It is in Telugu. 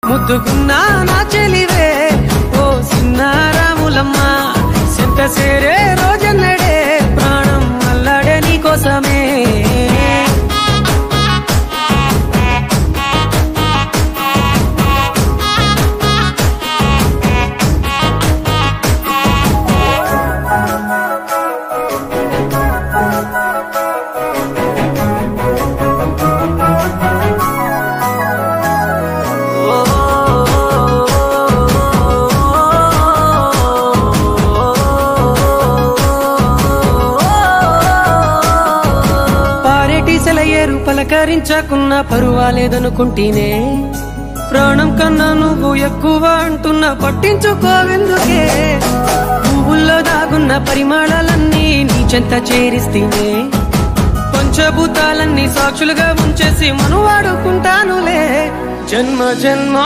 ముద్దుకున్నా నా చెలివే ఓ సిన్నారాములమ్మ సింత సేరే రోజన్నడే ప్రాణం అల్లాడే నీ కోసమే సెలయేరు పలకరించకున్నా పరువాలేదనుకుంటేనే ప్రాణం కన్నా నువ్వు ఎక్కువ అంటున్నా పట్టించుకోవెందుకే పువ్వుల్లో దాగున్న పరిమాణాలన్నీ నీ చెంత చేరిస్తేనే పంచభూతాలన్నీ సాక్షులుగా ఉంచేసి మనువాడుకుంటానులే జన్మ జన్మ